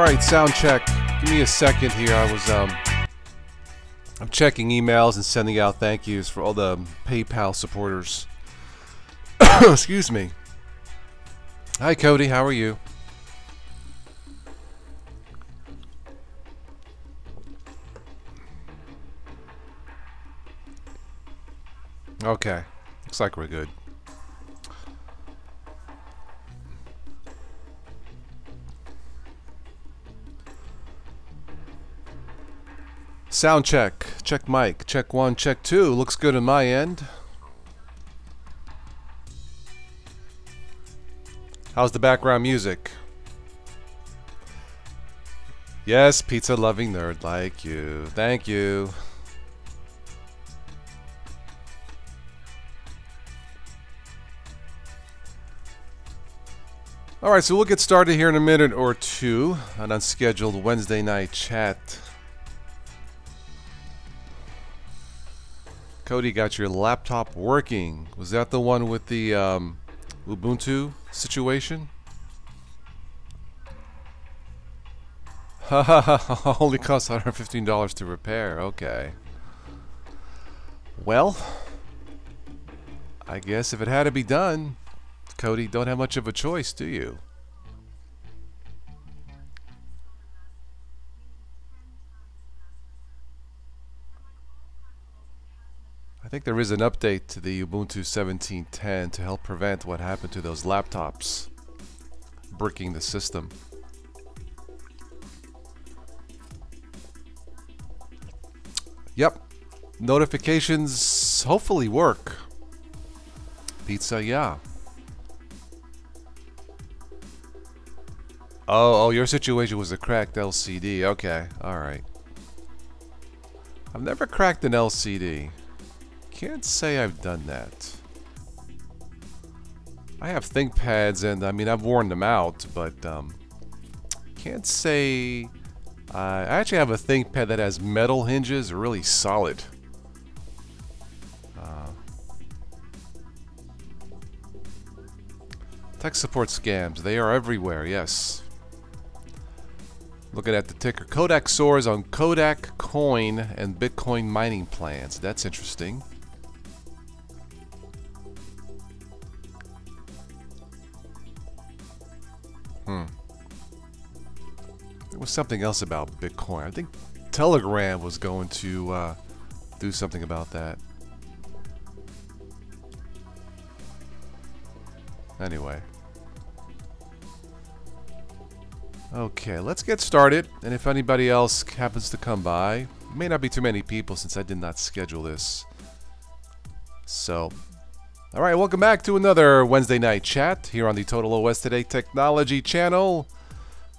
Alright, sound check. Give me a second here. I'm checking emails and sending out thank yous for all the PayPal supporters. Excuse me. Hi Cody, how are you? Okay, looks like we're good. Sound check. Check mic. Check 1, check 2. Looks good on my end. How's the background music? Yes, pizza loving nerd like you. Thank you. Alright, so we'll get started here in a minute or two. An unscheduled Wednesday night chat. Cody, got your laptop working. Was that the one with the Ubuntu situation? Haha, only costs $115 to repair. Okay. Well, I guess if it had to be done, Cody, don't have much of a choice, do you? I think there is an update to the Ubuntu 17.10 to help prevent what happened to those laptops bricking the system. Yep. Notifications hopefully work. Pizza, yeah. Oh, your situation was a cracked LCD. Okay, alright. I've never cracked an LCD. Can't say I've done that. I have ThinkPads and I mean I've worn them out, but can't say I actually have a ThinkPad that has metal hinges, really solid. Tech support scams, they are everywhere, yes. Looking at the ticker, Kodak soars on Kodak coin and Bitcoin mining plans. That's interesting. There was something else about Bitcoin. I think Telegram was going to do something about that. Anyway. Okay, let's get started. And if anybody else happens to come by, may not be too many people since I did not schedule this. So, alright, welcome back to another Wednesday night chat here on the Total OS Today Technology channel.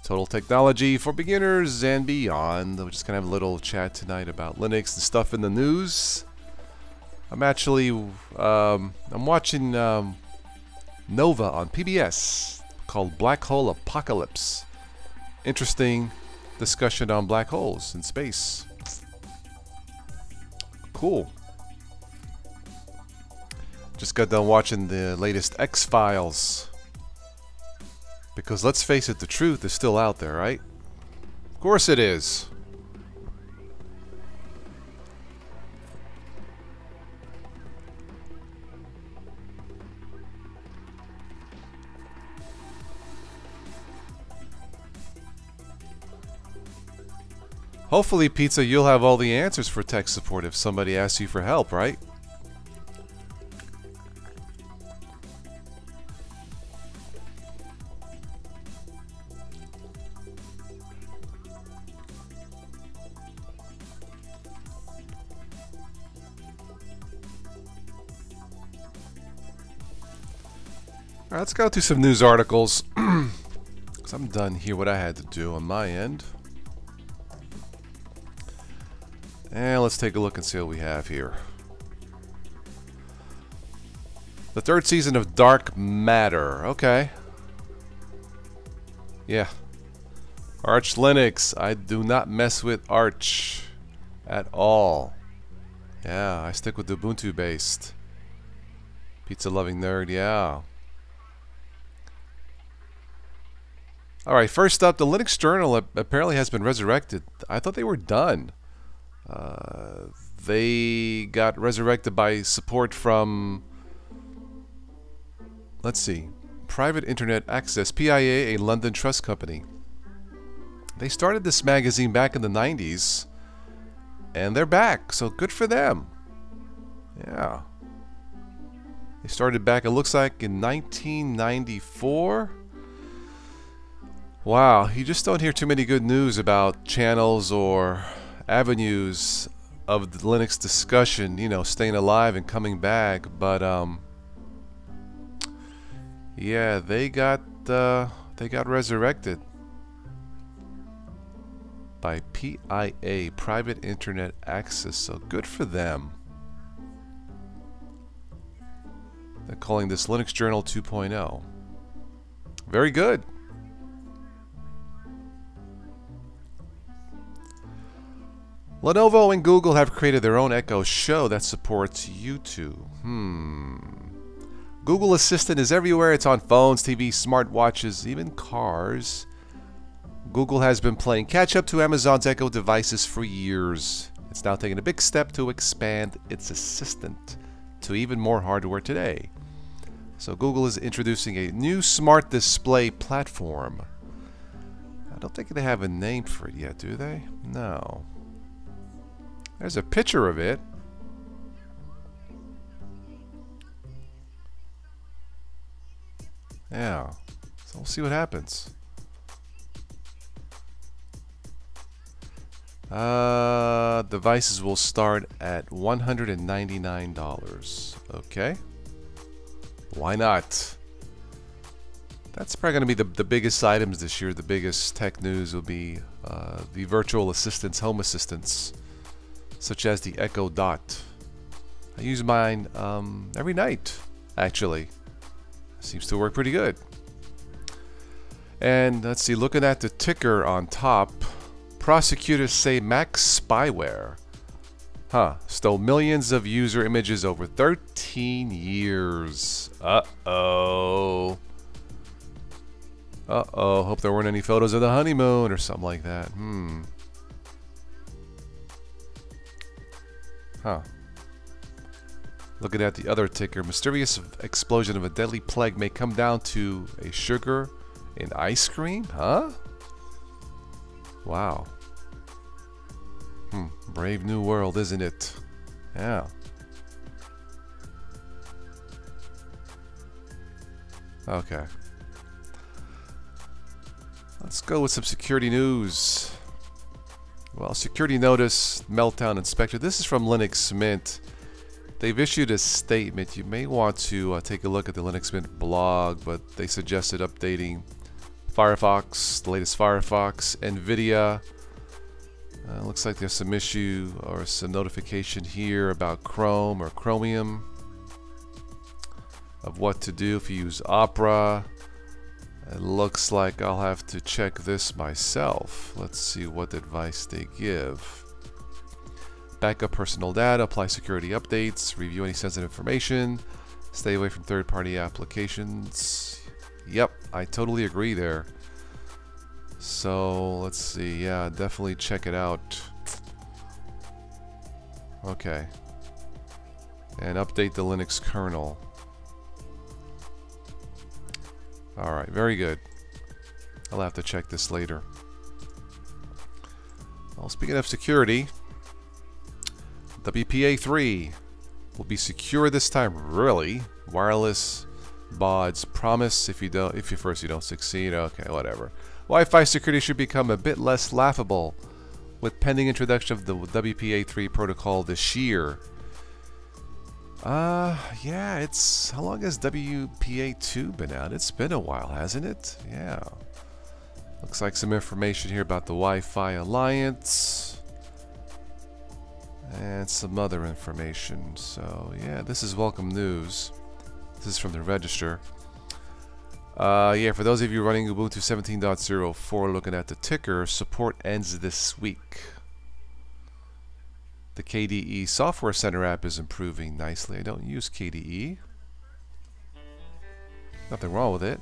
Total Technology for beginners and beyond. We're just gonna have a little chat tonight about Linux and stuff in the news. I'm actually I'm watching Nova on PBS called Black Hole Apocalypse. Interesting discussion on black holes in space. Cool. Just got done watching the latest X-Files. Because let's face it, the truth is still out there, right? Of course it is. Hopefully, Pizza, you'll have all the answers for tech support if somebody asks you for help, right? Alright, let's go to some news articles. Because I'm done here what I had to do on my end. And let's take a look and see what we have here. The third season of Dark Matter. Okay. Yeah. Arch Linux. I do not mess with Arch at all. Yeah, I stick with the Ubuntu based. Pizza loving nerd, yeah. All right, first up, the Linux Journal apparently has been resurrected. I thought they were done. They got resurrected by support from, let's see, Private Internet Access, PIA, a London trust company. They started this magazine back in the 90s, and they're back, so good for them. Yeah. They started back, it looks like, in 1994. Wow, you just don't hear too many good news about channels or avenues of the Linux discussion, you know, staying alive and coming back. But yeah, they got resurrected by PIA, Private Internet Access. So good for them. They're calling this Linux Journal 2.0. Very good. Lenovo and Google have created their own Echo Show that supports YouTube. Google Assistant is everywhere. It's on phones, TVs, smartwatches, even cars. Google has been playing catch up to Amazon's Echo devices for years. It's now taking a big step to expand its assistant to even more hardware today. So Google is introducing a new smart display platform. I don't think they have a name for it yet, do they? No. There's a picture of it. Yeah. So we'll see what happens. Devices will start at $199. Okay. Why not? That's probably going to be the biggest items this year. The biggest tech news will be the virtual assistants, home assistants, such as the Echo Dot. I use mine every night, actually. Seems to work pretty good. And let's see, looking at the ticker on top, prosecutors say Mac spyware stole millions of user images over 13 years. Uh-oh. Uh-oh, hope there weren't any photos of the honeymoon or something like that. Looking at the other ticker, mysterious explosion of a deadly plague may come down to a sugar in ice cream? Wow. Brave new world, isn't it? Yeah. Okay. Let's go with some security news. Well, security notice, Meltdown Inspector. This is from Linux Mint. They've issued a statement. You may want to take a look at the Linux Mint blog, but they suggested updating Firefox, the latest Firefox, NVIDIA. Looks like there's some issue or some notification here about Chrome or Chromium of what to do if you use Opera. It looks like I'll have to check this myself. Let's see what advice they give. Backup personal data, apply security updates, review any sensitive information, stay away from third-party applications. Yep, I totally agree there. So let's see, yeah, definitely check it out. Okay. And update the Linux kernel. Alright, very good. I'll have to check this later. Well, speaking of security, WPA3 will be secure this time, really. Wireless BODs promise if you first don't succeed. Okay, whatever. Wi-Fi security should become a bit less laughable with pending introduction of the WPA3 protocol this year. Yeah, it's... How long has WPA2 been out? It's been a while, hasn't it? Yeah. Looks like some information here about the Wi-Fi Alliance. And some other information. So, yeah, this is welcome news. This is from the Register. Yeah, for those of you running Ubuntu 17.04 looking at the ticker, support ends this week. The KDE Software Center app is improving nicely. I don't use KDE. Nothing wrong with it.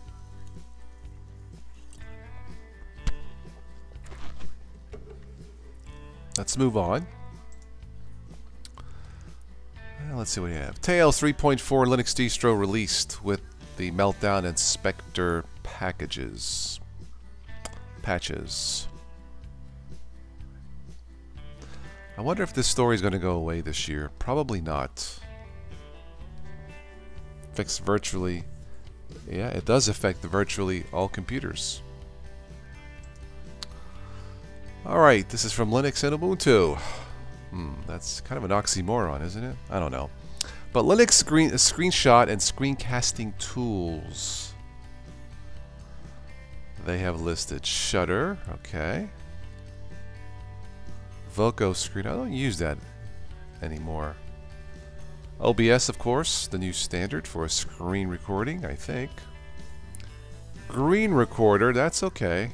let's move on. Let's see what we have. Tails 3.4 Linux distro released with the Meltdown Inspector patches. I wonder if this story is going to go away this year. Probably not. Affects virtually. Yeah, it does affect virtually all computers. Alright, this is from Linux and Ubuntu. That's kind of an oxymoron, isn't it? I don't know. But Linux screenshot and screencasting tools. They have listed Shutter, okay. Voco screen, I don't use that anymore. OBS, of course, the new standard for screen recording, I think. Green Recorder, that's okay.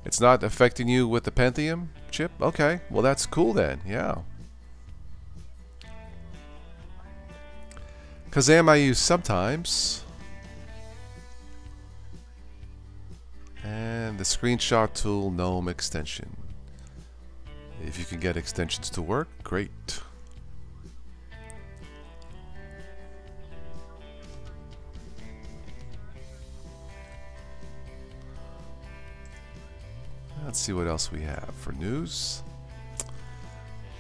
It's not affecting you with the Pentium chip? Okay, well that's cool then, yeah. Kazam I use sometimes. And the screenshot tool GNOME extension. If you can get extensions to work, great. Let's see what else we have for news.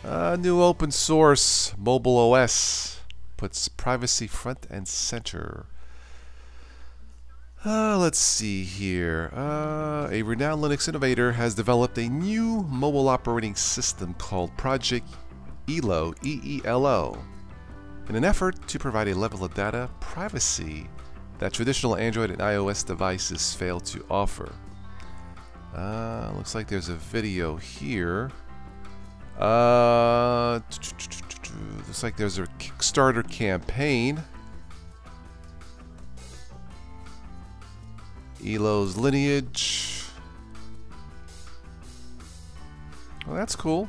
New open source mobile OS puts privacy front and center. Let's see here. A renowned Linux innovator has developed a new mobile operating system called Project ELO, E-E-L-O, in an effort to provide a level of data privacy that traditional Android and iOS devices fail to offer. Looks like there's a video here. Looks like there's a Kickstarter campaign. ELO's lineage. Well, that's cool.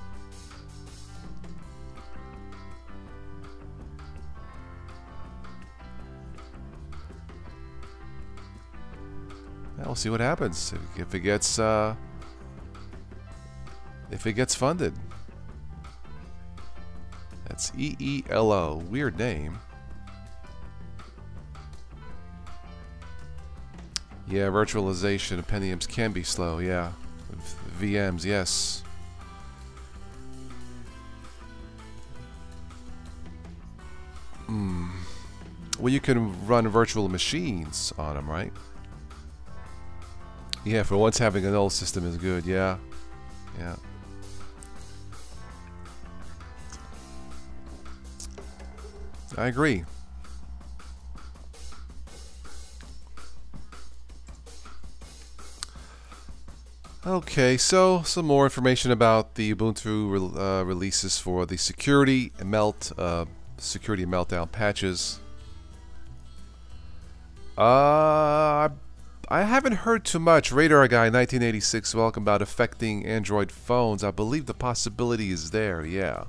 We'll see what happens if it gets funded. That's EELO. Weird name. Yeah, virtualization of Pentiums can be slow. Yeah, VMs. Yes. Well, you can run virtual machines on them, right? Yeah, for once having an old system is good, yeah. Yeah. I agree. Okay, so some more information about the Ubuntu releases for the security meltdown patches. I haven't heard too much. Radar Guy 1986, welcome, about affecting Android phones. I believe the possibility is there, yeah.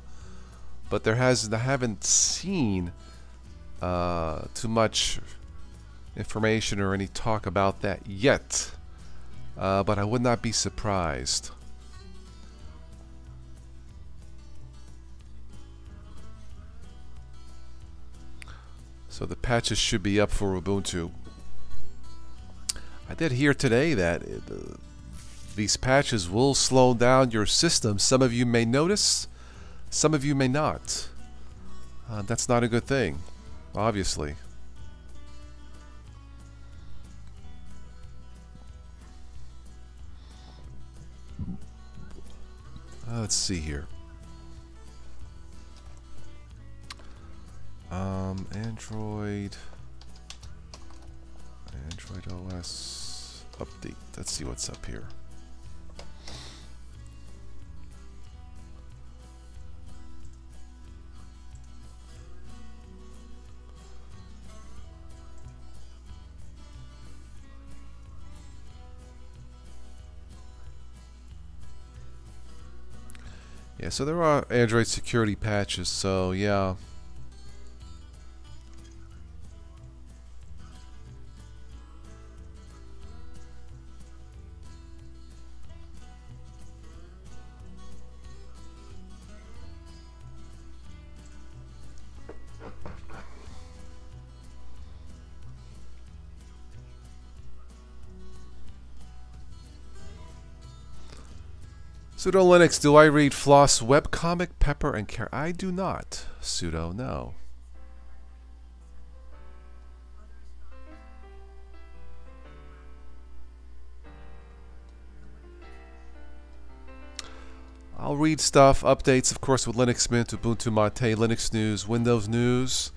But I haven't seen too much information or any talk about that yet. But I would not be surprised. So the patches should be up for Ubuntu. I did hear today that these patches will slow down your system. Some of you may notice, some of you may not. That's not a good thing, obviously. Let's see here. Android OS update. Let's see what's up here. Yeah, so there are Android security patches, so yeah. Sudo Linux, do I read Floss webcomic, Pepper and Care? I do not. Sudo, no. I'll read stuff, updates, of course, with Linux Mint, Ubuntu Mate, Linux News, Windows News.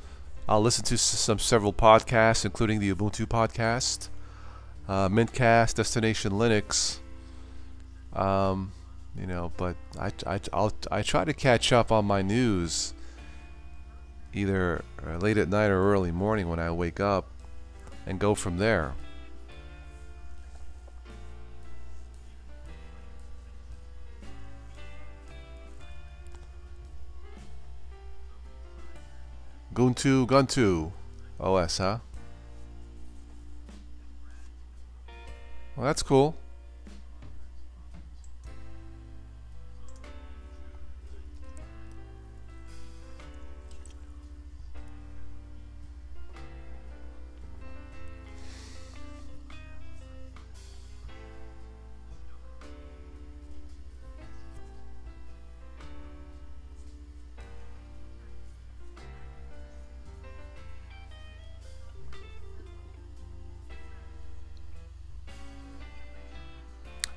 I'll listen to several podcasts, including the Ubuntu podcast, Mintcast, Destination Linux. You know, but I try to catch up on my news either late at night or early morning when I wake up, and go from there. Guntu OS, huh? Well, that's cool.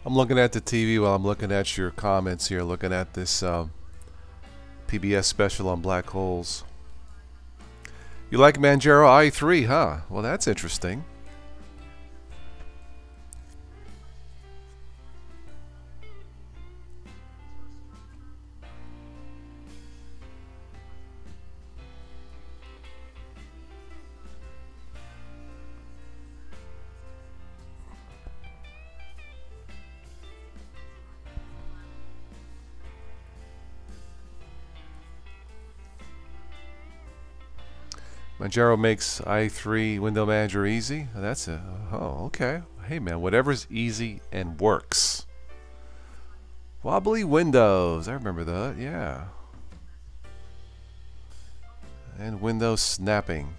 I'm looking at the TV while I'm looking at your comments here, looking at this PBS special on black holes. You like Manjaro i3, huh? Well, that's interesting. Manjaro makes i3 window manager easy. That's a okay. Hey man, whatever's easy and works. Wobbly Windows, I remember that. Yeah. And Windows snapping.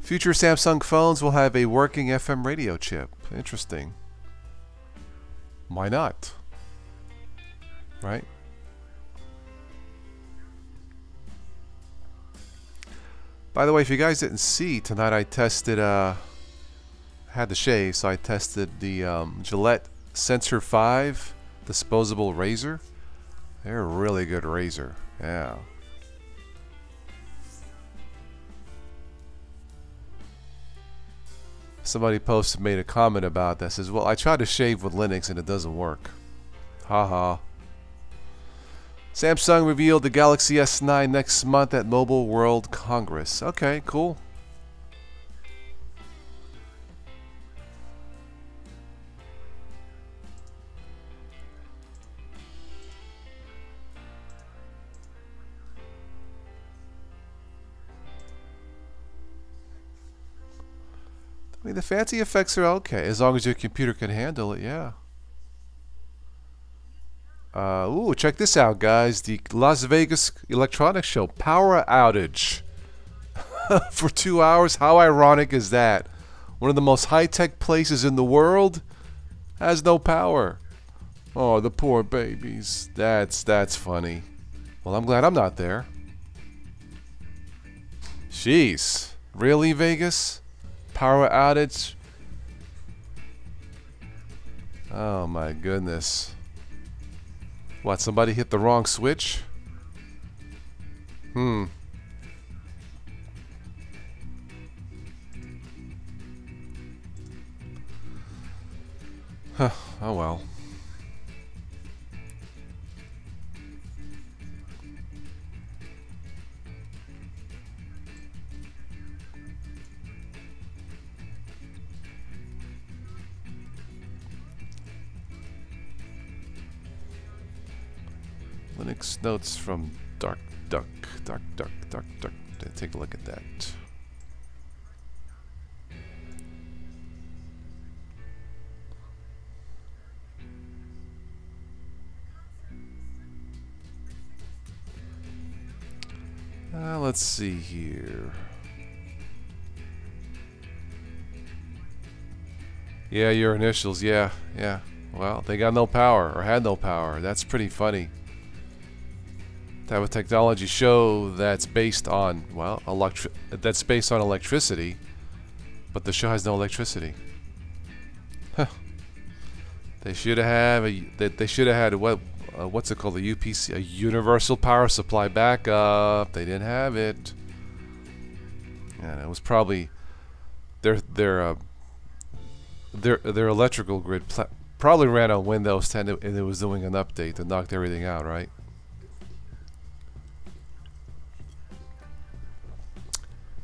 Future Samsung phones will have a working FM radio chip. Interesting. Why not? Right? By the way, if you guys didn't see, tonight I tested, had to shave, so I tested the Gillette Sensor 5 disposable razor. They're a really good razor, yeah. Somebody made a comment about that, says, well, I tried to shave with Linux and it doesn't work. Haha. Samsung revealed the Galaxy S9 next month at Mobile World Congress. Okay, cool. I mean, the fancy effects are okay, as long as your computer can handle it, yeah. Ooh, check this out, guys. The Las Vegas Electronics Show power outage for 2 hours. How ironic is that? One of the most high-tech places in the world has no power. Oh, the poor babies. That's funny. Well, I'm glad I'm not there. Jeez. Really, Vegas? Power outage? Oh, my goodness. What, somebody hit the wrong switch? Huh, oh well. Linux notes from Dark Duck. Take a look at that. Let's see here. Yeah, your initials. Yeah. Well, they got no power, or had no power. That's pretty funny. To have a technology show that's based on, well, that's based on electricity, but the show has no electricity. Huh. They should have they should have had what's it called, a UPC, a universal power supply backup. They didn't have it, and it was probably their electrical grid probably ran on Windows 10, and it was doing an update that knocked everything out, right?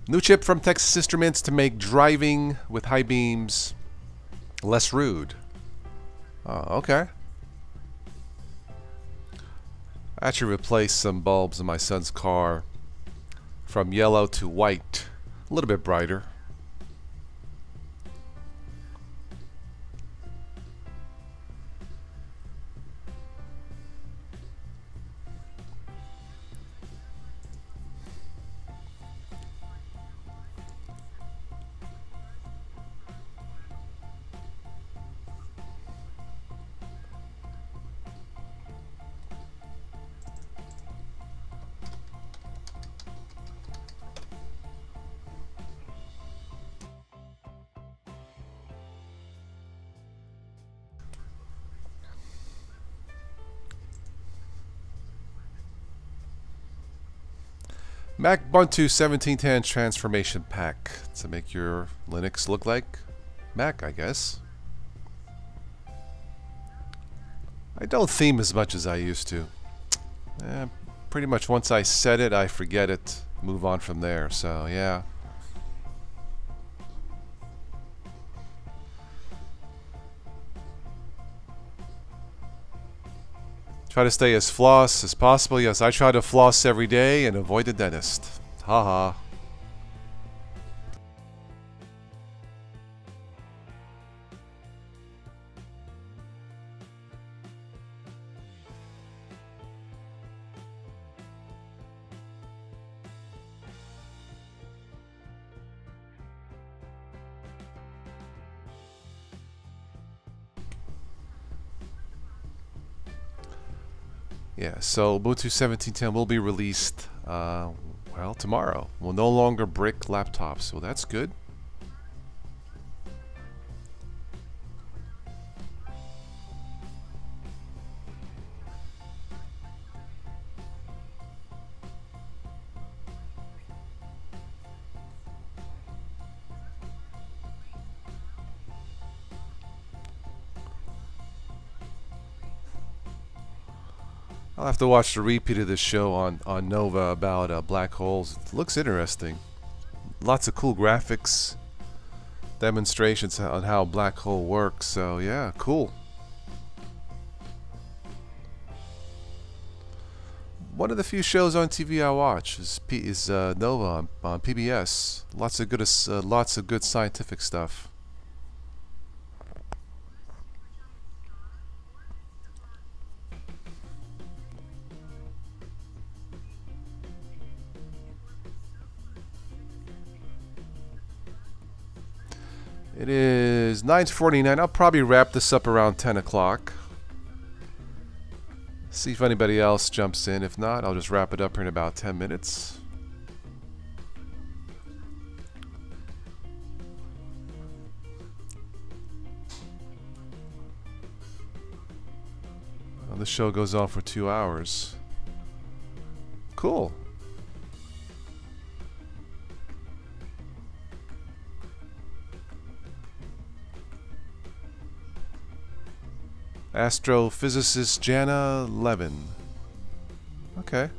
New chip from Texas Instruments to make driving with high beams less rude. Oh, okay. I actually replaced some bulbs in my son's car from yellow to white, a little bit brighter. Mac Ubuntu 1710 transformation pack to make your Linux look like Mac, I guess. I don't theme as much as I used to. Pretty much once I set it, I forget it, move on from there, so yeah. Try to stay as floss as possible. Yes, I try to floss every day and avoid the dentist. Haha. Yeah, so Ubuntu 17.10 will be released, well, tomorrow. Will no longer brick laptops, so that's good. I'll have to watch the repeat of this show on Nova about black holes. It looks interesting. Lots of cool graphics, demonstrations on how a black hole works. So yeah, cool. One of the few shows on TV I watch is Nova on PBS. Lots of good scientific stuff. It is 9:49. I'll probably wrap this up around 10 o'clock. See if anybody else jumps in. If not, I'll just wrap it up here in about 10 minutes. Well, the show goes on for 2 hours. Cool. Astrophysicist Jana Levin. Okay.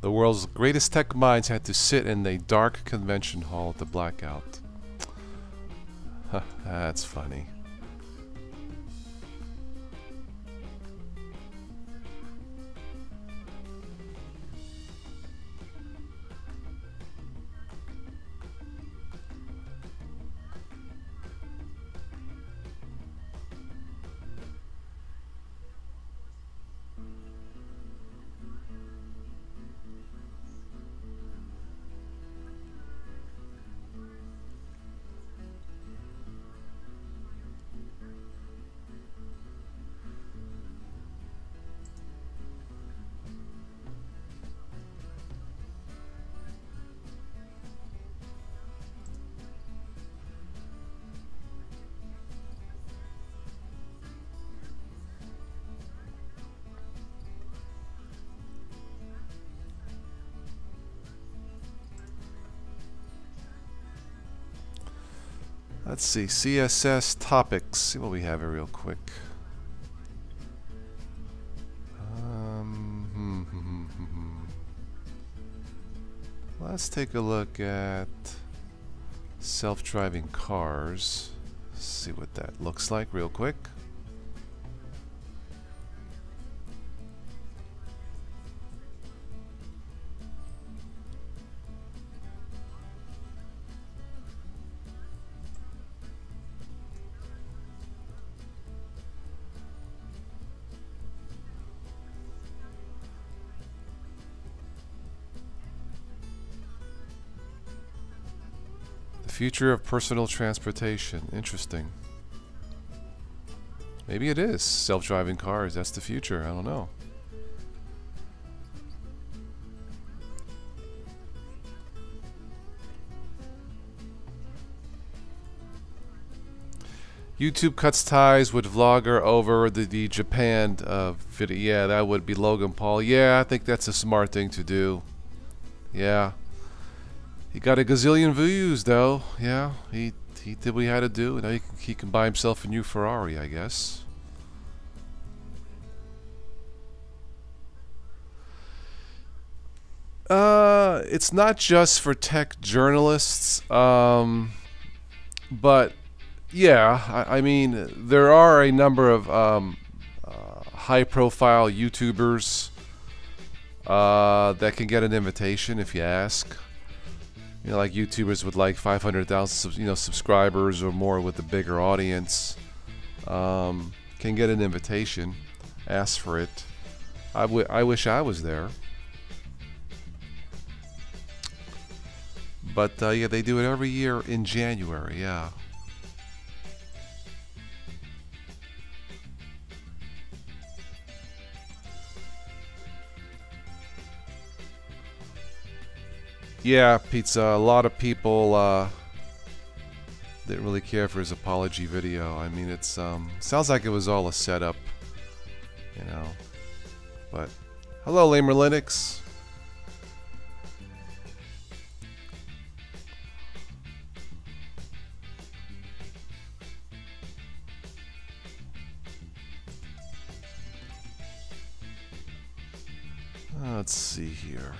The world's greatest tech minds had to sit in a dark convention hall at the blackout. That's funny. Let's see, CSS topics. See what we have here real quick. Let's take a look at self-driving cars. See what that looks like real quick. Future of personal transportation. Interesting. Maybe it is. Self-driving cars. That's the future. I don't know. YouTube cuts ties with vlogger over the Japan video. Yeah, that would be Logan Paul. Yeah, I think that's a smart thing to do. Yeah. He got a gazillion views, though. Yeah, he did what he had to do. Now he can buy himself a new Ferrari, I guess. It's not just for tech journalists, but yeah, I mean, there are a number of high-profile YouTubers that can get an invitation if you ask. You know, like YouTubers with like 500,000 subscribers or more with a bigger audience can get an invitation, ask for it. I wish I was there. But yeah, they do it every year in January, yeah. Yeah, Pizza, a lot of people didn't really care for his apology video. I mean, it's sounds like it was all a setup, you know. But hello, Lamer Linux. Let's see here.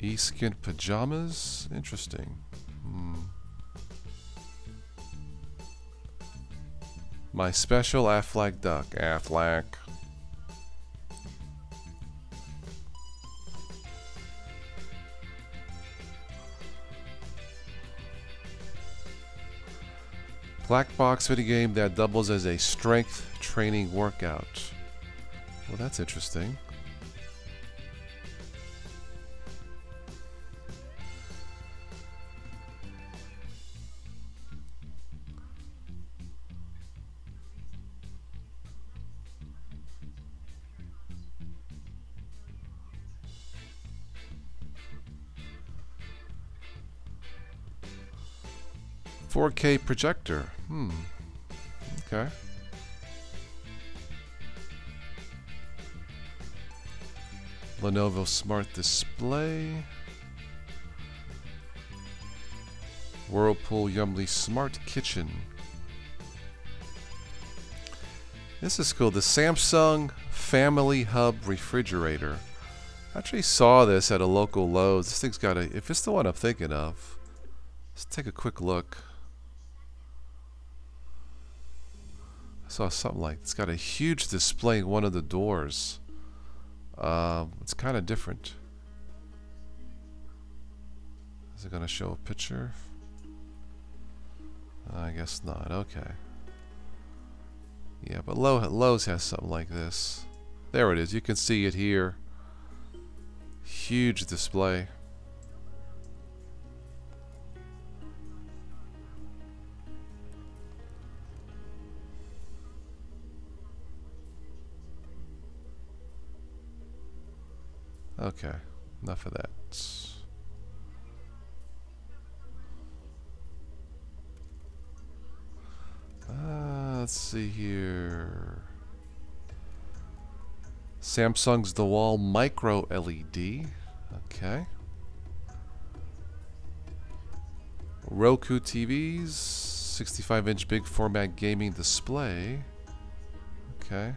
E-skin pajamas? Interesting. My special Aflac duck. Aflac. Black box video game that doubles as a strength training workout. Well, that's interesting. .4K projector. Okay. Lenovo Smart Display. Whirlpool Yummly Smart Kitchen. This is cool. The Samsung Family Hub refrigerator. I actually saw this at a local Lowe's. This thing's got a, if it's the one I'm thinking of, let's take a quick look. I saw something like, it's got a huge display in one of the doors. It's kind of different. Is it going to show a picture? I guess not. Okay. Yeah, but Lowe's has something like this. There it is. You can see it here. Huge display. Okay, enough of that. Let's see here. Samsung's The Wall Micro LED. Okay. Roku TVs, 65-inch big format gaming display. Okay.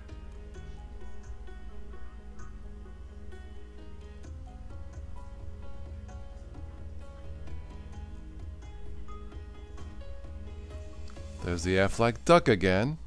There's the Aflac duck again.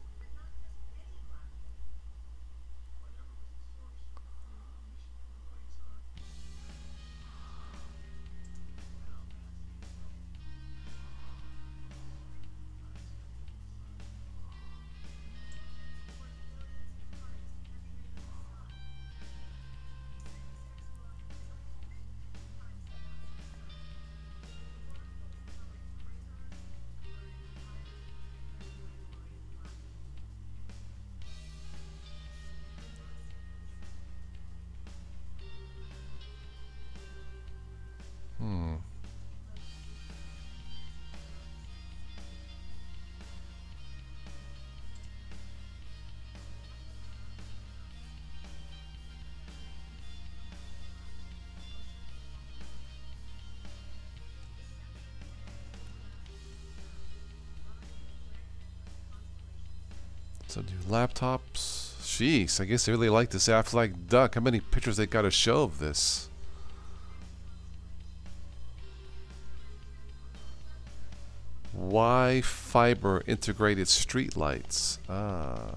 So do laptops. Jeez, I guess they really like this Aflac duck. How many pictures they got to show of this? Wi-Fiber integrated street lights. Ah,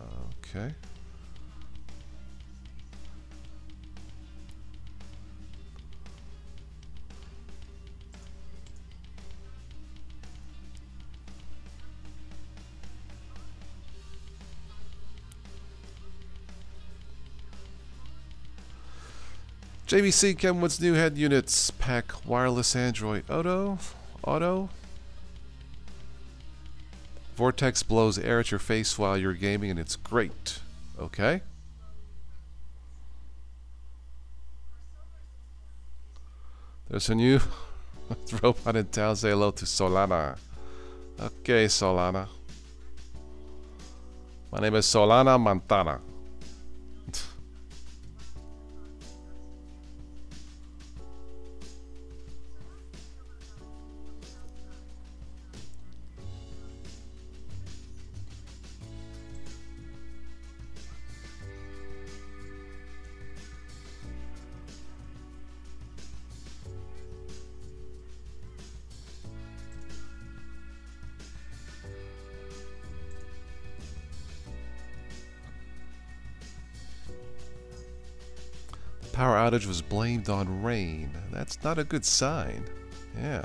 okay. JVC Kenwood's new head units pack wireless Android Auto. Vortex blows air at your face while you're gaming and it's great. Okay. There's a new robot in town. Say hello to Solana. Okay, Solana. My name is Solana Montana. Power outage was blamed on rain. That's not a good sign. Yeah.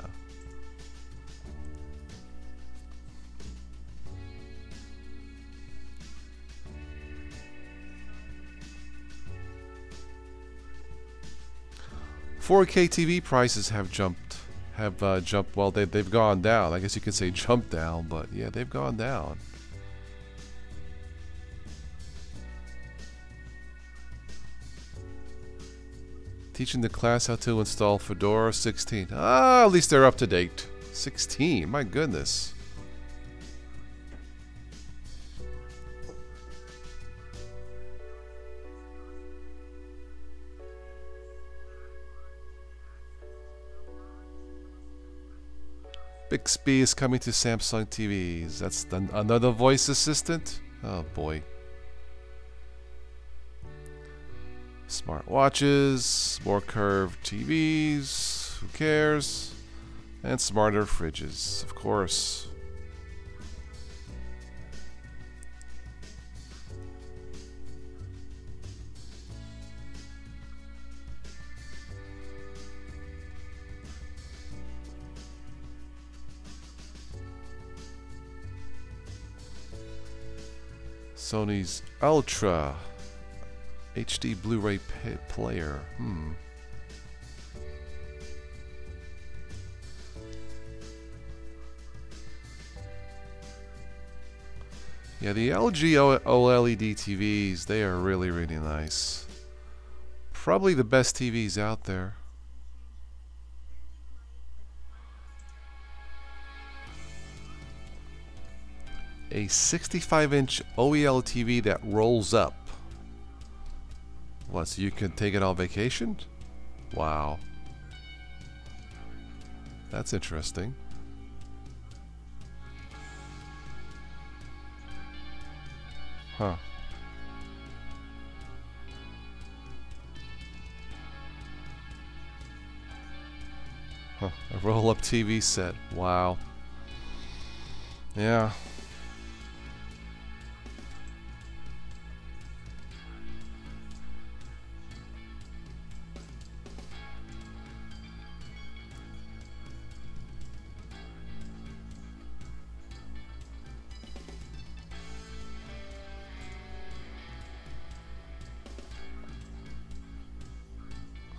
"4K TV prices have jumped. Well, they've gone down. I guess you could say jumped down, but yeah, they've gone down. Teaching the class how to install Fedora 16. Ah, at least they're up to date. 16, my goodness. Bixby is coming to Samsung TVs. That's another voice assistant? Oh boy. Smart watches, more curved TVs, who cares? And smarter fridges, of course. Sony's Ultra HD Blu-ray player. Yeah, the LG OLED TVs, they are really, really nice. Probably the best TVs out there. A 65-inch OEL TV that rolls up. What, so you can take it on vacation? Wow. That's interesting. Huh. Huh. A roll-up TV set. Wow. Yeah.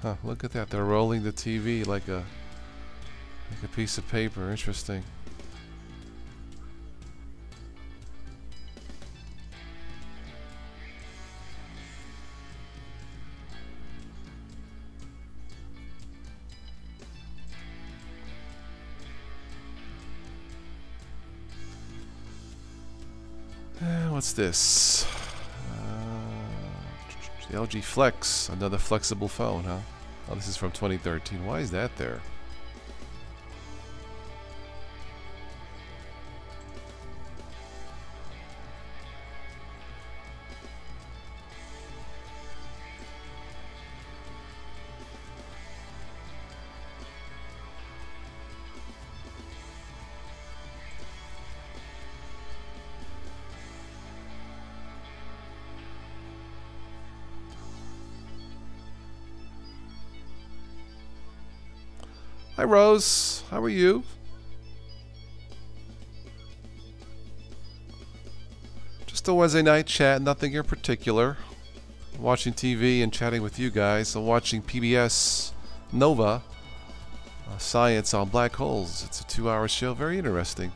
Huh, look at that. They're rolling the TV like a piece of paper. Interesting. What's this? The LG Flex, another flexible phone, huh? Oh, this is from 2013. Why is that there? Hi Rose, how are you? Just a Wednesday night chat, nothing in particular. Watching TV and chatting with you guys. I'm watching PBS Nova, Science on Black Holes. It's a 2-hour show, very interesting.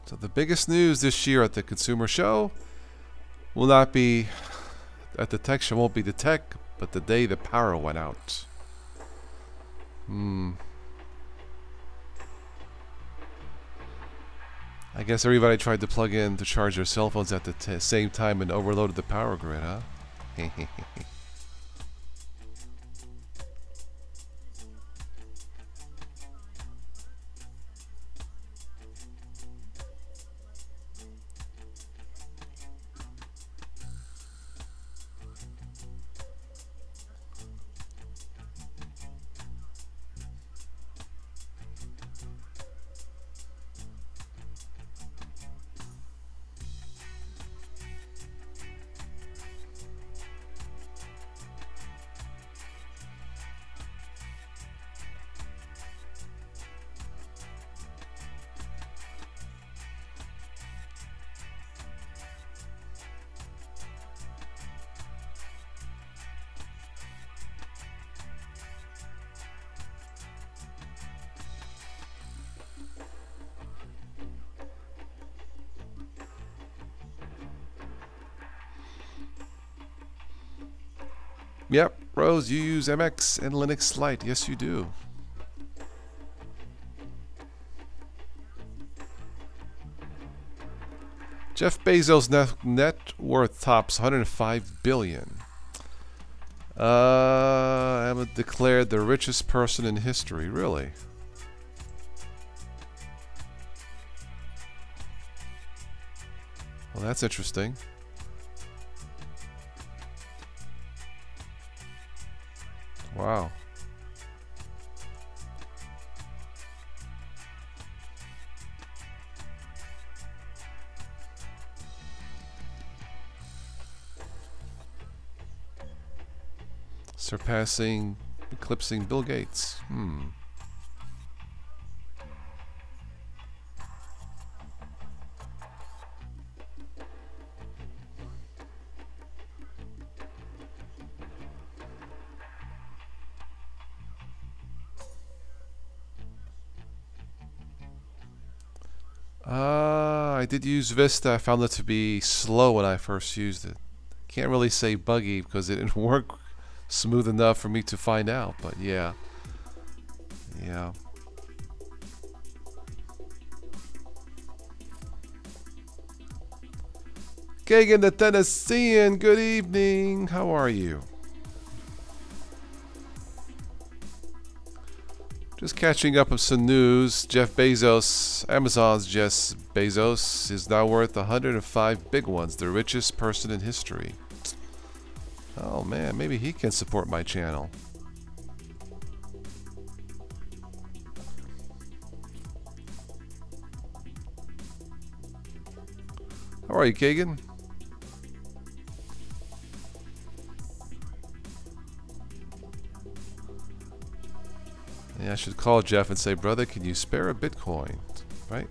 So the biggest news this year at the Consumer Show will not be at the tech show, won't be the tech, but the day the power went out. I guess everybody tried to plug in to charge their cell phones at the same time and overloaded the power grid, huh? Yep, Rose, you use MX and Linux Lite. Yes, you do. Jeff Bezos' net worth tops 105 billion. I'm declared the richest person in history. Really? Well, that's interesting. Wow. Surpassing, eclipsing Bill Gates. I did use Vista. I found it to be slow when I first used it. Can't really say buggy because it didn't work smooth enough for me to find out, but yeah. Yeah. Kagan the Tennessean, good evening. How are you? Just catching up with some news. Jeff Bezos, Amazon's Jeff Bezos, is now worth 105 big ones, the richest person in history. Oh man, maybe he can support my channel. How are you, Kagan? Yeah, I should call Jeff and say, brother, can you spare a Bitcoin? Right?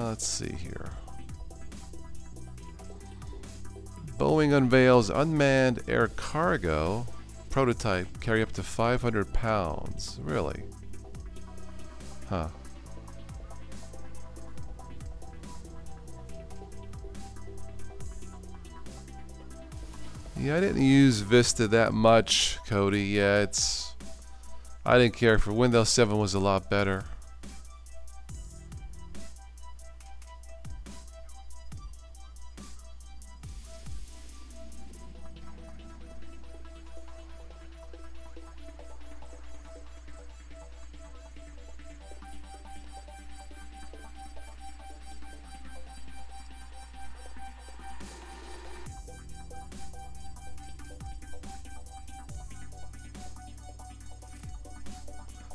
Let's see here. Boeing unveils unmanned air cargo prototype, carry up to 500 pounds. Really? Huh. Yeah, I didn't use Vista that much, Cody. Yeah, I didn't care for Windows 7 was a lot better.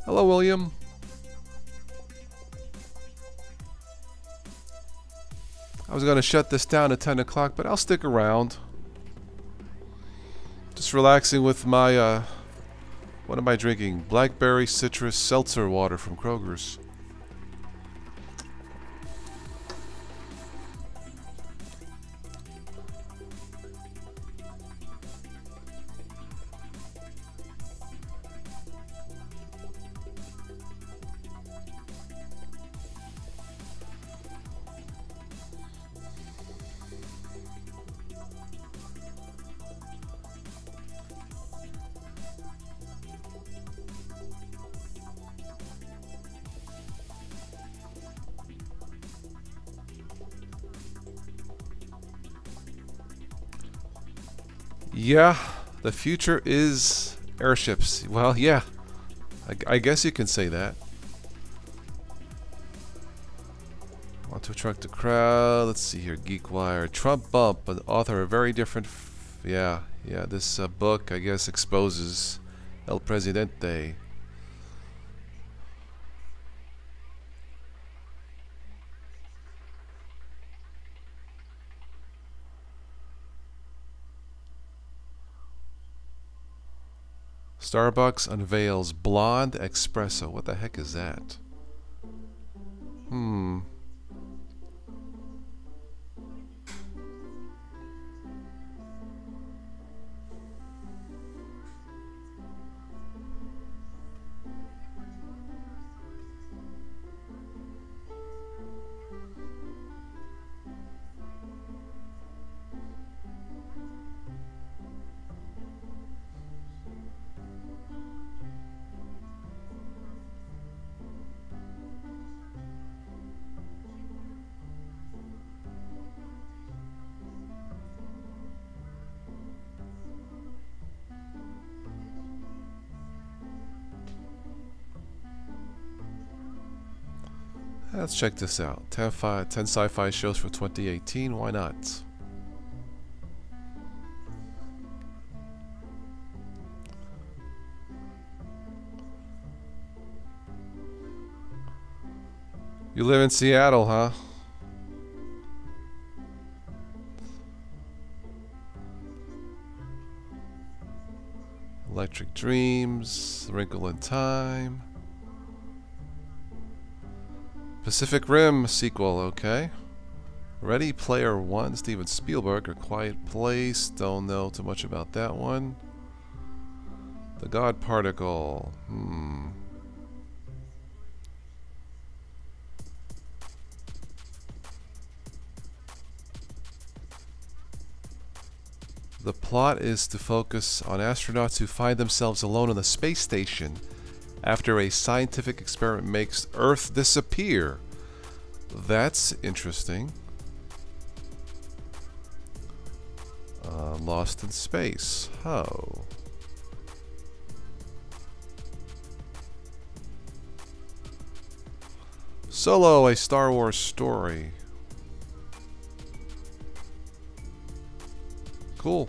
Hello, William. I was going to shut this down at 10 o'clock, but I'll stick around. Just relaxing with my, what am I drinking? Blackberry citrus seltzer water from Kroger's. Yeah, the future is airships. Well, yeah, I guess you can say that. Want to attract the crowd. Let's see here. GeekWire. Trump bump, an author, a very different. Yeah. This book, I guess, exposes El Presidente. Starbucks unveils blonde espresso. What the heck is that? Let's check this out. 10 sci-fi shows for 2018. Why not? You live in Seattle, huh? Electric Dreams, Wrinkle in Time. Pacific Rim sequel, okay. Ready Player One, Steven Spielberg, or Quiet Place, don't know too much about that one. The God Particle, The plot is to focus on astronauts who find themselves alone on the space station after a scientific experiment makes Earth disappear. That's interesting. Lost in Space. Oh. Solo, a Star Wars story. Cool.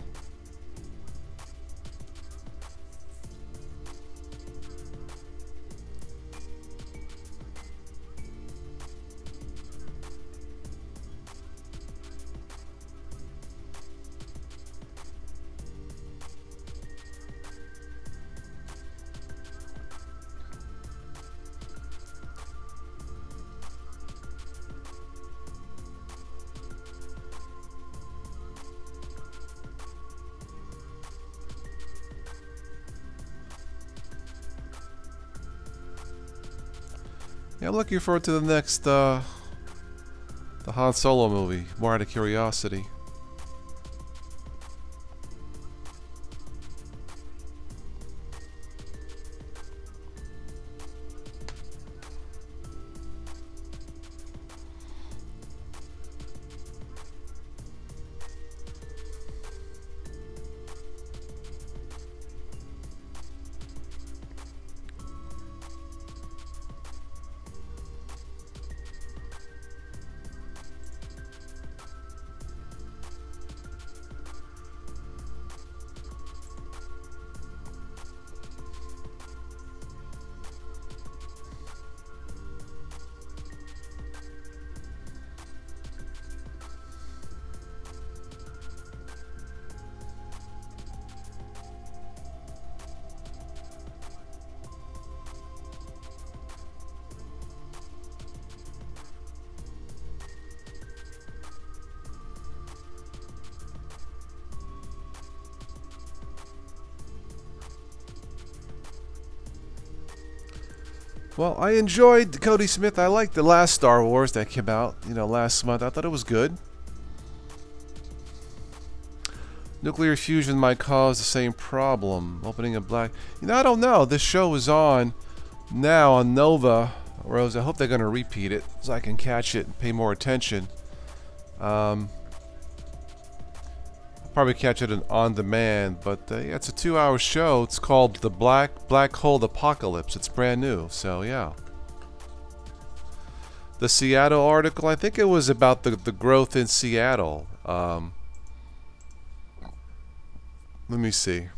Yeah, I'm looking forward to the next, the Han Solo movie. More out of curiosity. Well, I enjoyed Cody Smith. I liked the last Star Wars that came out, last month. I thought it was good. Nuclear fusion might cause the same problem. Opening a black... I don't know. This show is on now on Nova. Rose, I hope they're going to repeat it so I can catch it and pay more attention. I'll probably catch it on demand, but yeah, it's a 2-hour show. It's called The Black Hole Apocalypse. It's brand new, so yeah. The Seattle article, I think it was about the growth in Seattle. Let me see.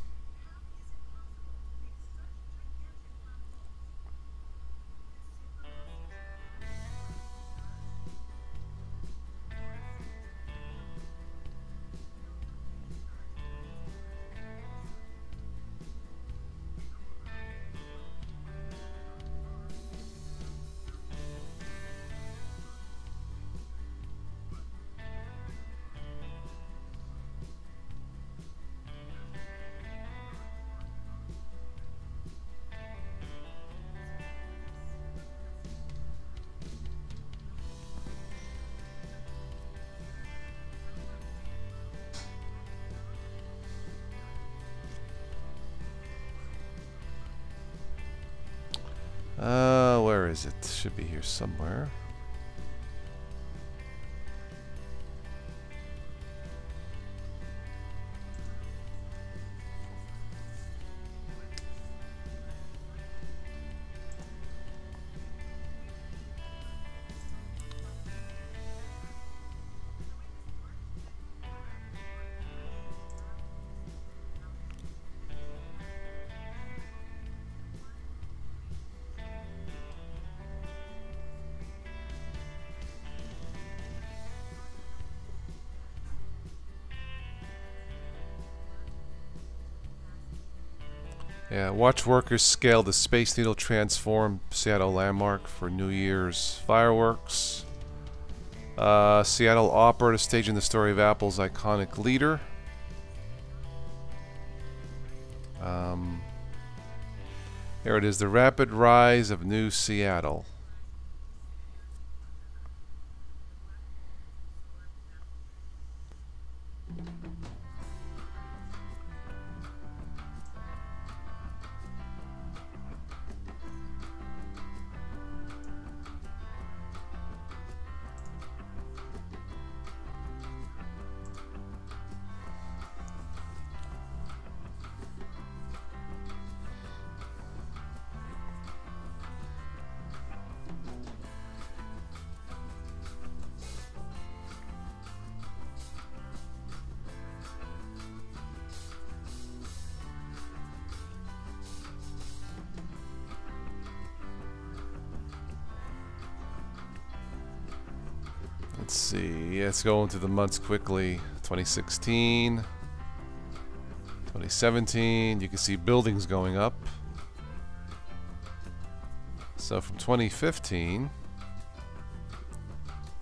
Where is it? Should be here somewhere. Yeah, watch workers scale the Space Needle transform Seattle landmark for New Year's fireworks. Seattle Opera to stage in the story of Apple's iconic leader. Here it is, the rapid rise of New Seattle. Let's see, let's go into the months quickly. 2016, 2017, you can see buildings going up. So from 2015,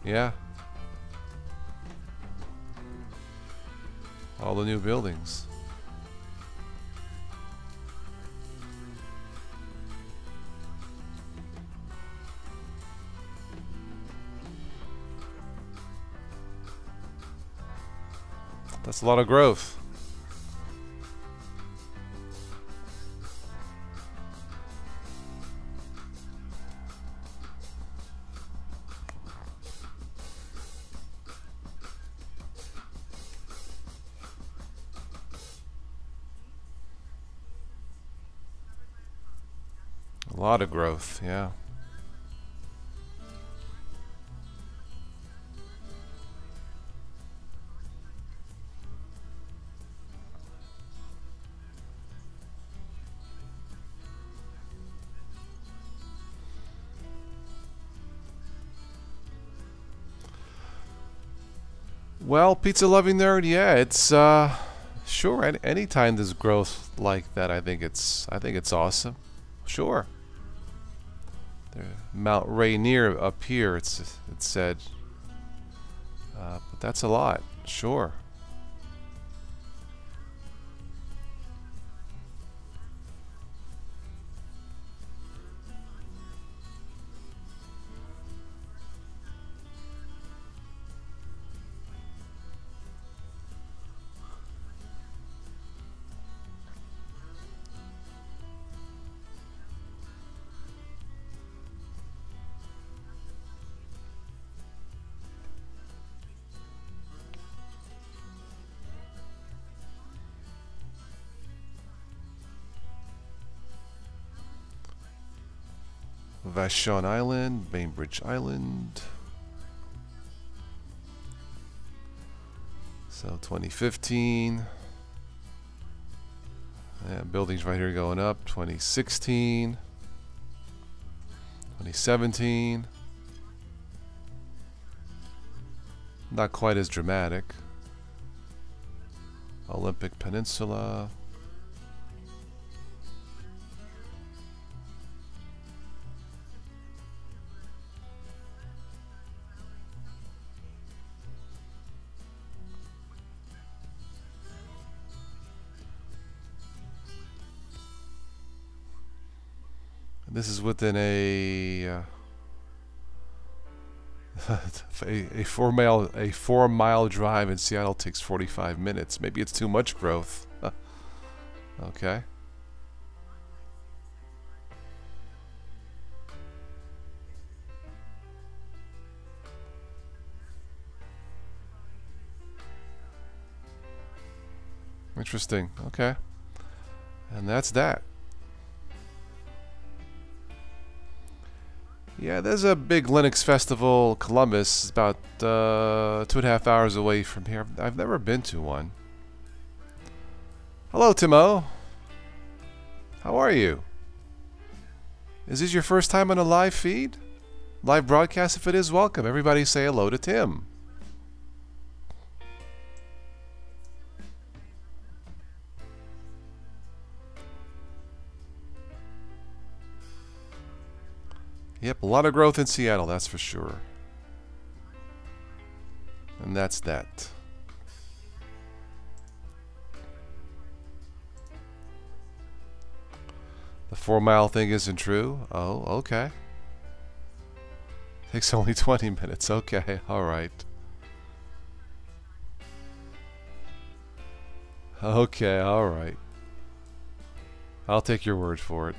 yeah, all the new buildings. That's a lot of growth. A lot of growth, yeah. Well, pizza loving nerd, yeah, it's sure. Anytime there's growth like that, I think it's awesome. Sure. Mount Rainier up here, it's said, but that's a lot. Sure. Vashon Island, Bainbridge Island. So 2015. Yeah, buildings right here going up. 2016. 2017. Not quite as dramatic. Olympic Peninsula. This is within a a 4 mile drive in Seattle takes 45 minutes. Maybe it's too much growth. Okay. Interesting. Okay. And that's that. Yeah, there's a big Linux festival, Columbus, about 2.5 hours away from here. I've never been to one. Hello, Timo. How are you? Is this your first time on a live feed? Live broadcast? If it is, welcome. Everybody say hello to Tim. Yep, a lot of growth in Seattle, that's for sure. And that's that. The 4-mile thing isn't true? Oh, okay. Takes only 20 minutes. Okay, alright. Okay, alright. I'll take your word for it.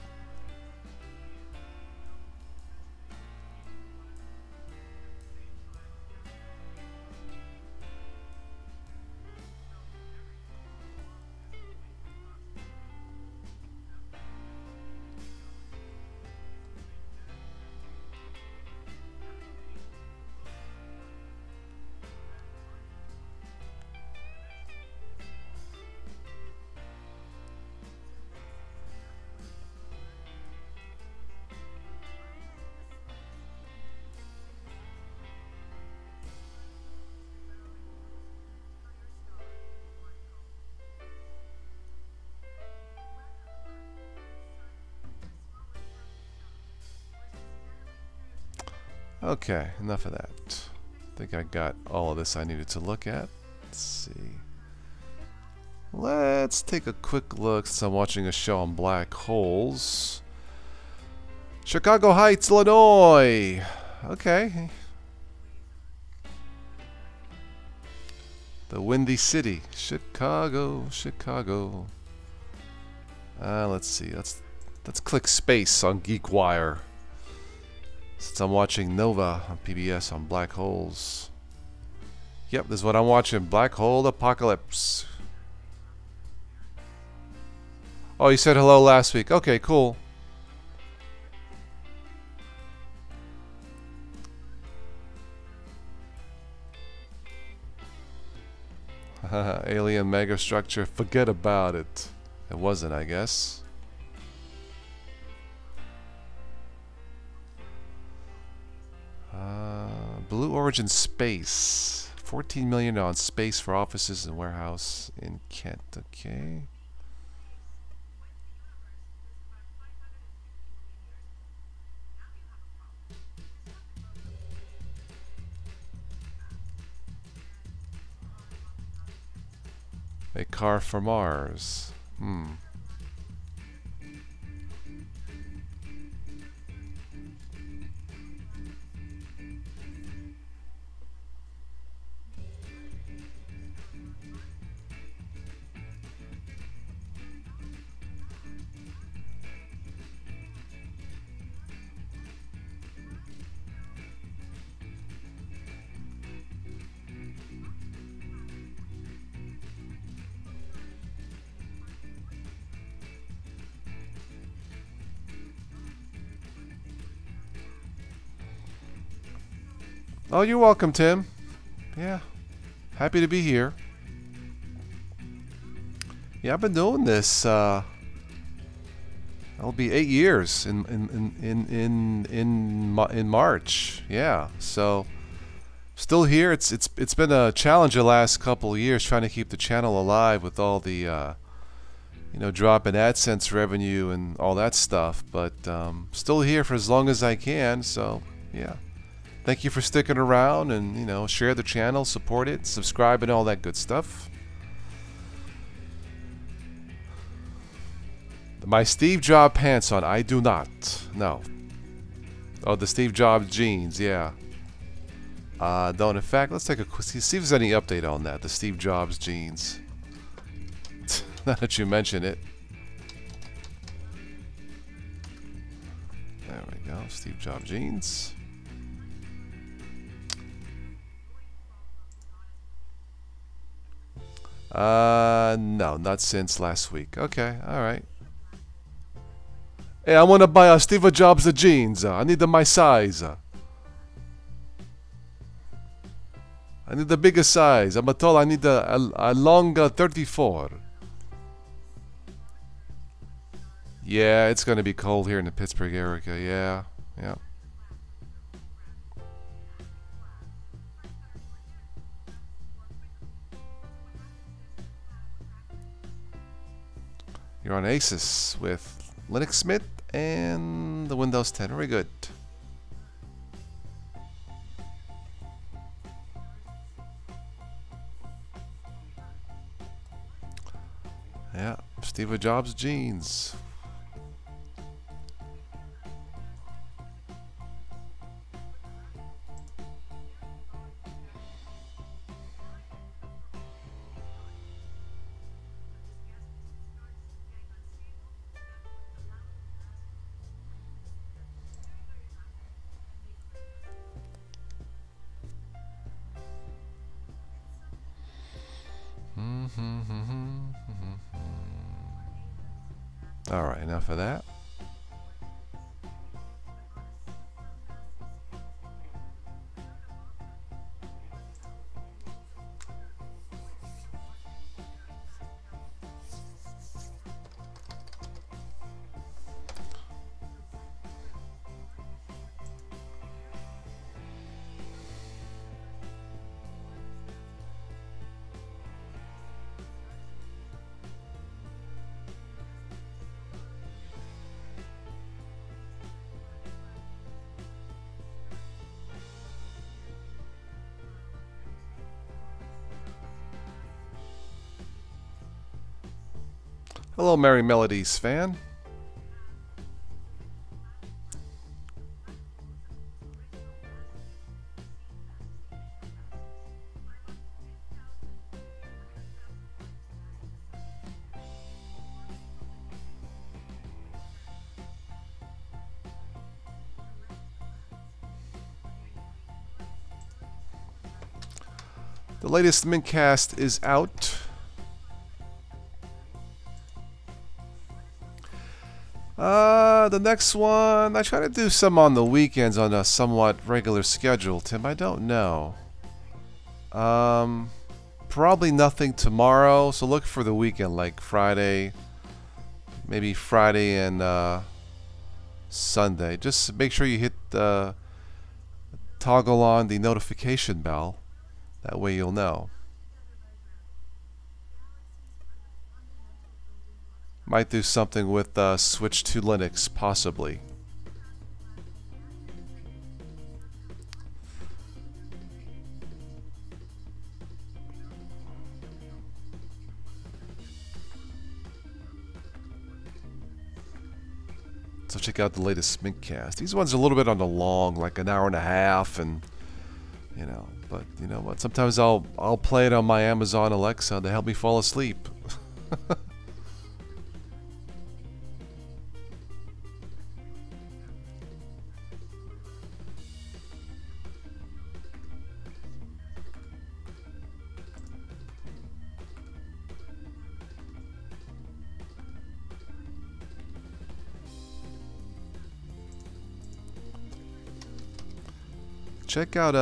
Okay, enough of that. I think I got all of this I needed to look at. Let's see. Let's take a quick look since I'm watching a show on black holes. Chicago Heights, Illinois. Okay. The Windy City. Chicago, Chicago. Let's see. Let's click space on GeekWire. Since I'm watching Nova on PBS on black holes. Yep, this is what I'm watching. Black Hole Apocalypse. Oh, you said hello last week. Okay, cool. Alien megastructure. Forget about it. It wasn't, I guess. Blue Origin Space. 14 million on space for offices and warehouse in Kent. Okay. A car for Mars. Oh, you're welcome, Tim. Yeah. Happy to be here. Yeah, I've been doing this. It'll be 8 years in March. Yeah. So still here. It's been a challenge the last couple of years trying to keep the channel alive with all the you know, drop in AdSense revenue and all that stuff. But still here for as long as I can. So yeah. Thank you for sticking around and, you know, share the channel, support it, subscribe, and all that good stuff. My Steve Jobs pants on. I do not. No. Oh, the Steve Jobs jeans. Yeah. Don't. In fact, let's take a quick see if there's any update on that. The Steve Jobs jeans. Now that you mention it. There we go. Steve Jobs jeans. No, not since last week. Okay, alright. Hey, I want to buy a Steve Jobs jeans. I need my size. I need the bigger size. I'm told I need a long 34. Yeah, it's going to be cold here in the Pittsburgh area. Yeah, yeah. You're on Asus with Linux Mint and the Windows 10. Very good. Steve Jobs jeans. All right, enough of that. Hello, Merry Melodies fan. The latest Mintcast is out. The next one, I try to do some on the weekends on a somewhat regular schedule, Tim. I don't know. Probably nothing tomorrow, so look for the weekend, like Friday, maybe Friday and Sunday. Just make sure you hit the toggle on the notification bell. That way you'll know. Might do something with switch to Linux, possibly. So check out the latest Mintcast. These ones are a little bit on the long, like an hour and a half, and you know. But you know what? Sometimes I'll play it on my Amazon Alexa to help me fall asleep. Check out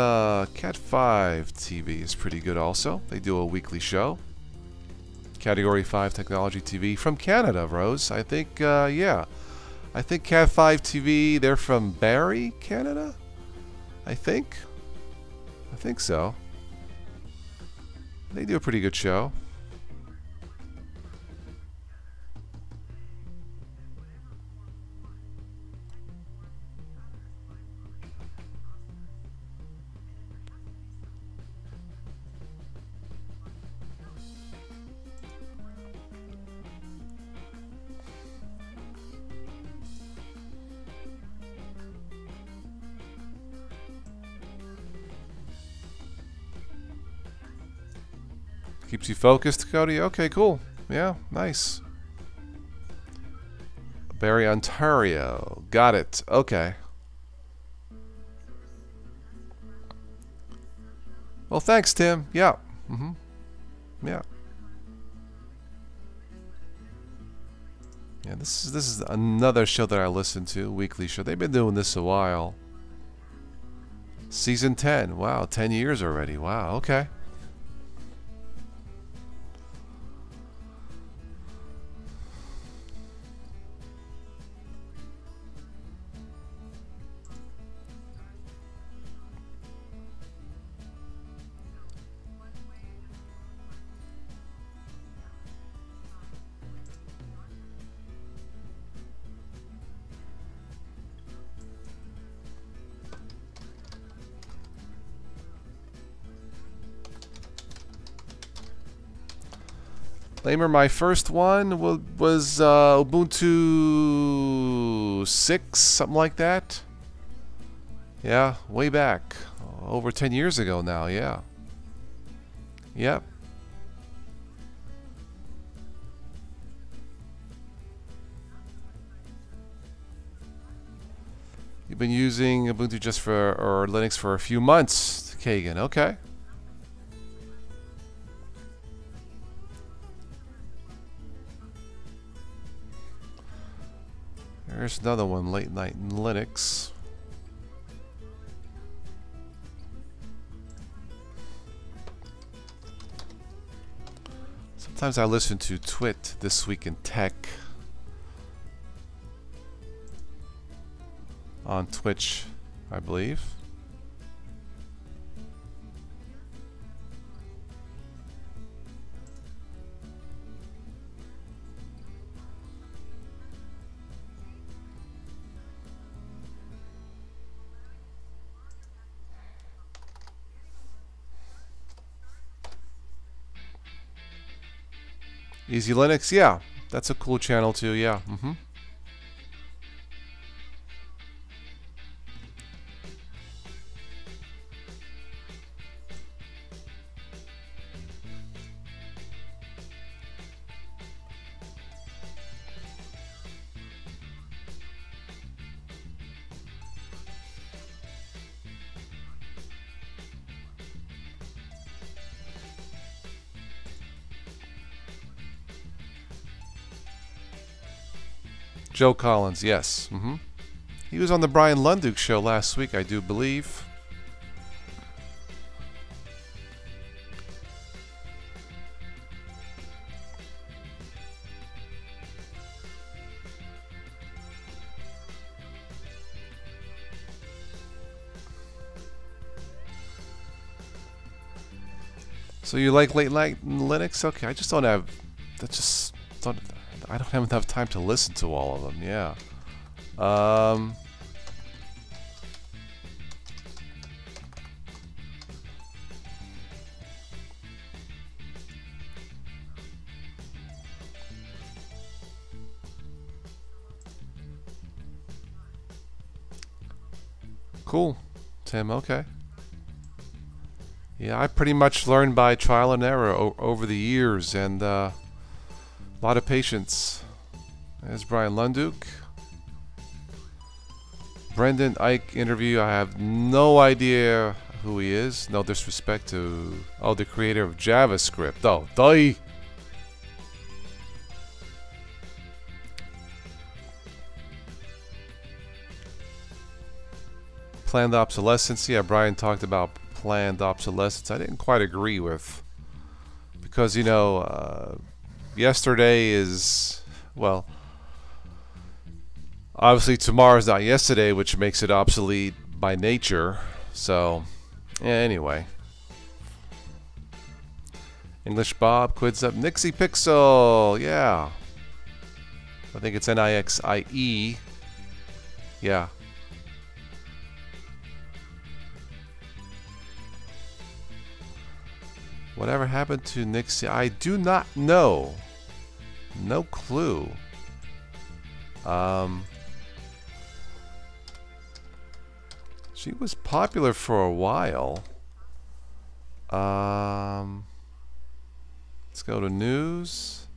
Cat5 TV is pretty good also. They do a weekly show. Category 5 Technology TV from Canada, Rose. I think, yeah. I think Cat5 TV, they're from Barrie, Canada? I think so. They do a pretty good show. Keeps you focused, Cody? Okay, cool. Yeah, nice. Barrie, Ontario. Got it. Okay. Well, thanks, Tim. Yeah. Yeah. Yeah, this is another show that I listen to, weekly show. They've been doing this a while. Season 10. Wow, 10 years already. Wow, okay. Lamer, my first one was Ubuntu 6, something like that. Yeah, way back. Over 10 years ago now, yeah. Yep. You've been using Ubuntu just for, or Linux for a few months, Kagan. Okay. There's another one, Late Night in Linux. Sometimes I listen to Twit, This Week in Tech, on Twitch, I believe. Easy Linux, yeah, that's a cool channel too, yeah. Joe Collins, yes. He was on the Brian Lunduk show last week, I do believe. So you like Late Night in Linux? Okay, I just don't have. I don't have enough time to listen to all of them. Yeah. Cool, Tim. Okay. Yeah, I pretty much learned by trial and error over the years, and a lot of patience. There's Brian Lunduk. Brendan Ike interview. I have no idea who he is. No disrespect to... Oh, the creator of JavaScript. Oh, die! Planned obsolescence. Yeah, Brian talked about planned obsolescence. I didn't quite agree with... Because, you know, yesterday is... Well... Obviously, tomorrow's not yesterday, which makes it obsolete by nature. So, yeah, anyway. English Bob quids up. Nixie Pixel, yeah. I think it's Nixie. Yeah. Whatever happened to Nixie? I do not know. No clue. She was popular for a while. Let's go to news.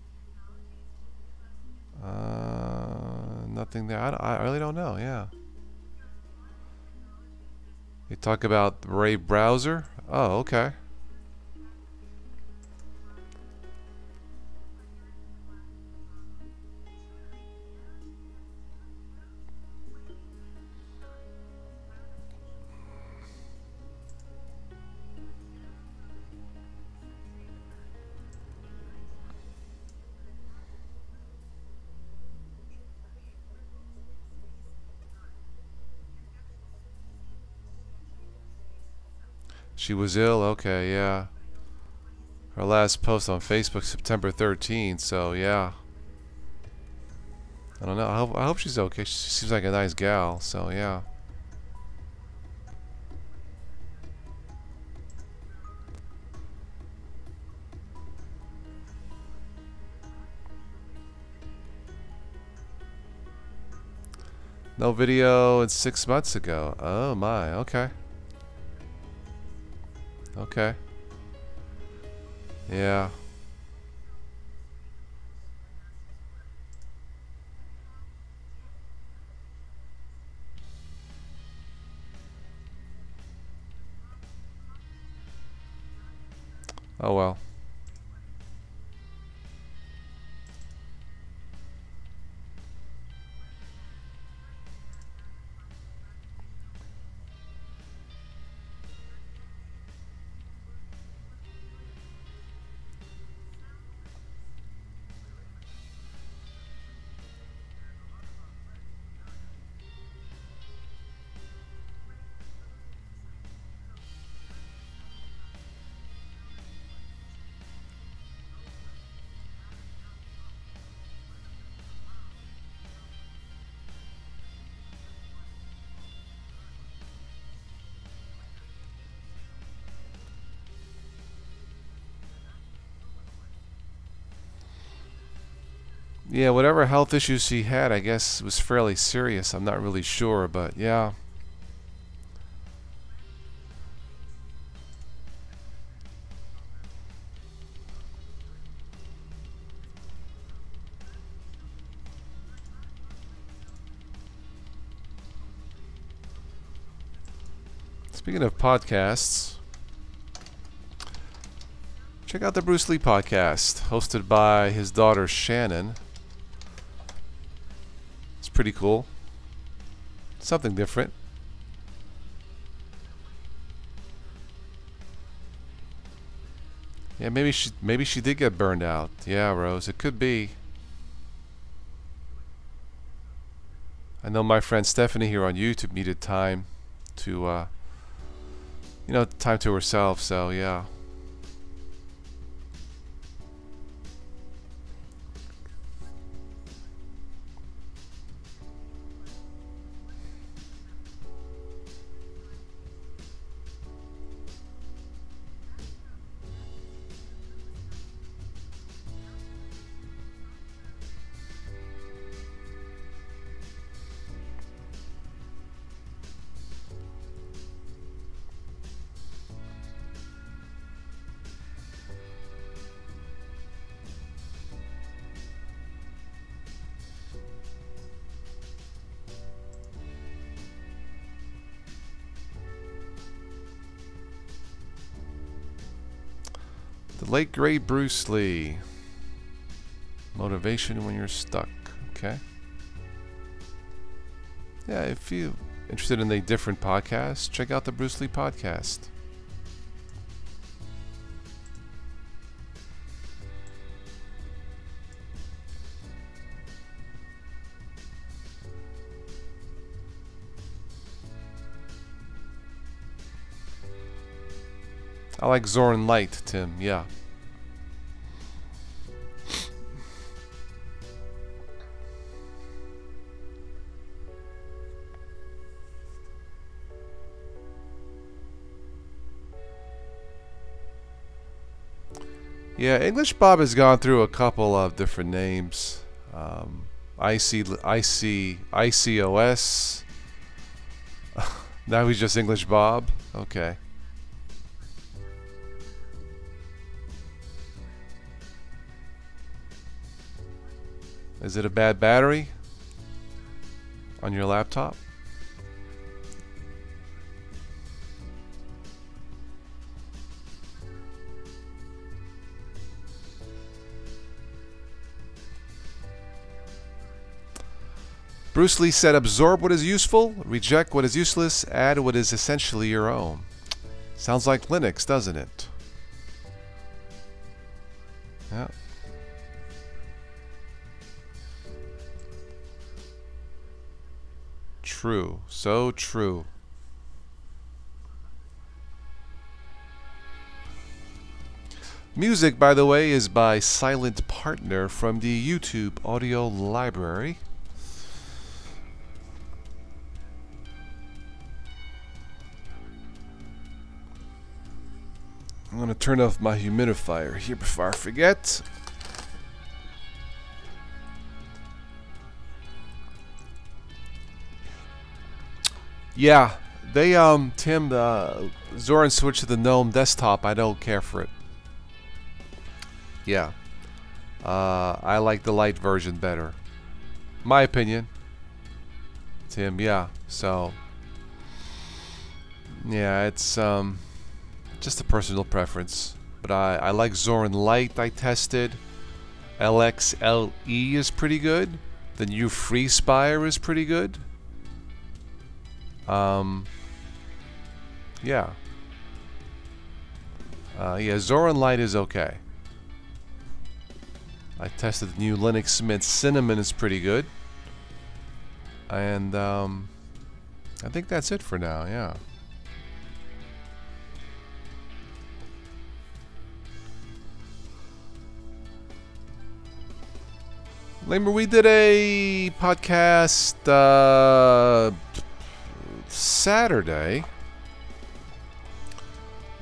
Nothing there. I really don't know. Yeah. You talk about Ray Browser. Oh, okay. She was ill? Okay, yeah. Her last post on Facebook, September 13th, so yeah. I don't know. I hope she's okay. She seems like a nice gal, so yeah. No video in 6 months ago. Oh my, okay. Okay. Yeah. Oh well. Yeah, whatever health issues she had, I guess was fairly serious. I'm not really sure, but yeah. Speaking of podcasts, check out the Bruce Lee podcast, hosted by his daughter Shannon. It's pretty cool. Something different. Yeah, maybe she did get burned out. Yeah, Rose, it could be. I know my friend Stephanie here on YouTube needed time to time to herself, so yeah. The late great Bruce Lee. Motivation when you're stuck. Okay. Yeah, if you're interested in a different podcast, check out the Bruce Lee podcast. I like Zoran Light, Tim. Yeah. Yeah, English Bob has gone through a couple of different names. ICOS. Now he's just English Bob. Okay. Is it a bad battery on your laptop? Bruce Lee said, absorb what is useful, reject what is useless, add what is essentially your own. Sounds like Linux, doesn't it? Yeah. True. So true. Music, by the way, is by Silent Partner from the YouTube audio library. I'm going to turn off my humidifier here before I forget. Yeah, they Tim, Zorin switched to the GNOME desktop. I don't care for it. Yeah, I like the light version better. My opinion, Tim. Yeah, so yeah, it's just a personal preference. But I like Zorin Lite. I tested. LXLE is pretty good. The new FreeSpire is pretty good. Yeah. Yeah, Zorin Lite is okay. I tested the new Linux Mint Cinnamon is pretty good. And I think that's it for now, yeah. Lamer, we did a podcast Saturday.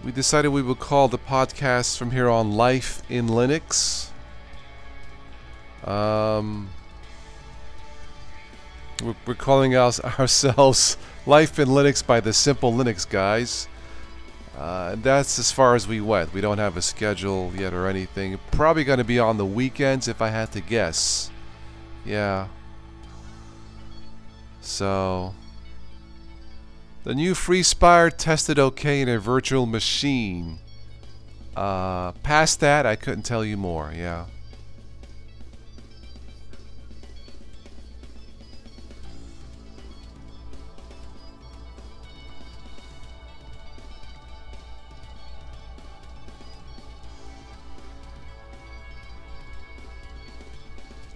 We decided we would call the podcast from here on Life in Linux. We're calling ourselves Life in Linux by the Simple Linux guys. That's as far as we went. We don't have a schedule yet or anything. Probably going to be on the weekends if I had to guess. Yeah. So the new FreeSpire tested okay in a virtual machine. Past that, I couldn't tell you more. Yeah.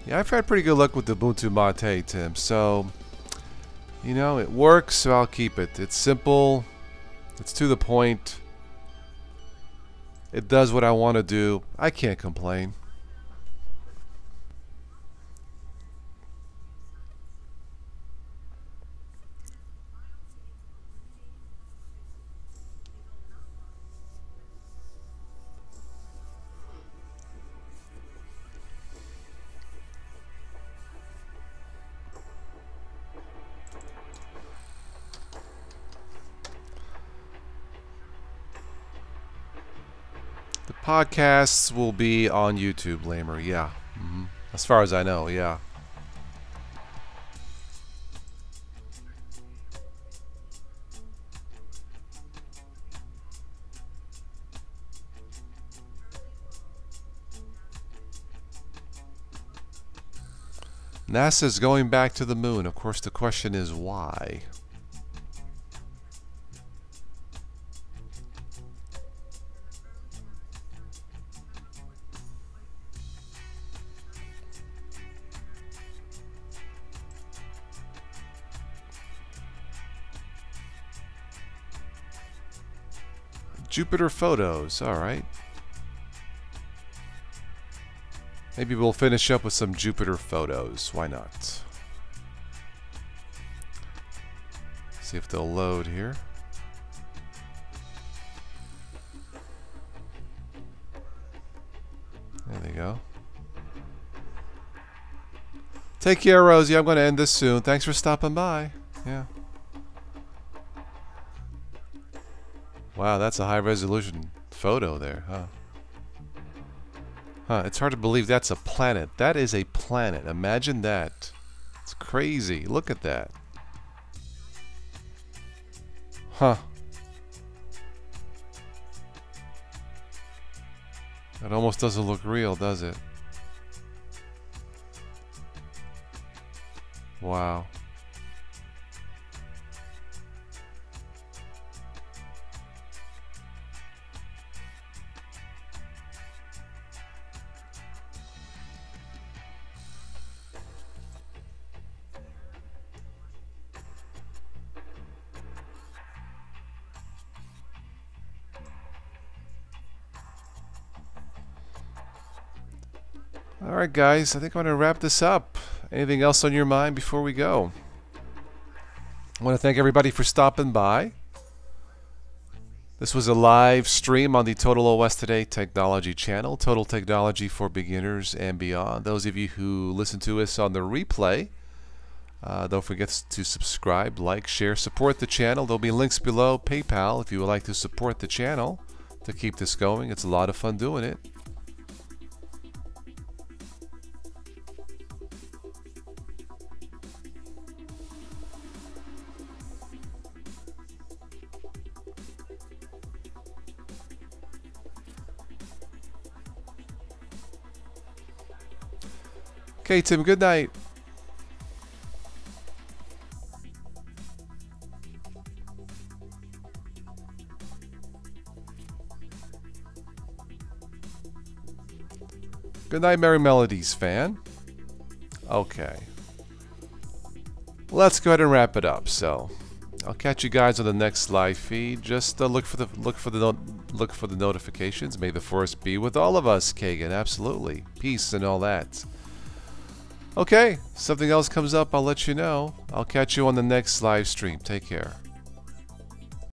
Yeah, I've had pretty good luck with the Ubuntu Mate, Tim. So, you know, it works, so I'll keep it. It's simple. It's to the point. It does what I want to do. I can't complain. The podcasts will be on YouTube, Lamer. Yeah. As far as I know, yeah. NASA's going back to the moon. Of course, the question is why? Jupiter photos, alright. Maybe we'll finish up with some Jupiter photos. Why not? See if they'll load here. There they go. Take care, Rosie. I'm going to end this soon. Thanks for stopping by. Yeah. Wow, that's a high-resolution photo there, huh? Huh, it's hard to believe that's a planet. That is a planet. Imagine that. It's crazy. Look at that. Huh. That almost doesn't look real, does it? Wow. Alright guys, I think I'm going to wrap this up. Anything else on your mind before we go? I want to thank everybody for stopping by. This was a live stream on the Total OS Today Technology channel, Total Technology for Beginners and Beyond. Those of you who listen to us on the replay, Don't forget to subscribe, like, share, support the channel. There'll be links below. PayPal if you would like to support the channel to keep this going. It's a lot of fun doing it. Okay, Tim, good night. Good night, Merry Melodies fan. Okay. Let's go ahead and wrap it up. So, I'll catch you guys on the next live feed. Just look for the notifications. May the force be with all of us, Kagan. Absolutely. Peace and all that. Okay, something else comes up, I'll let you know. I'll catch you on the next live stream. Take care.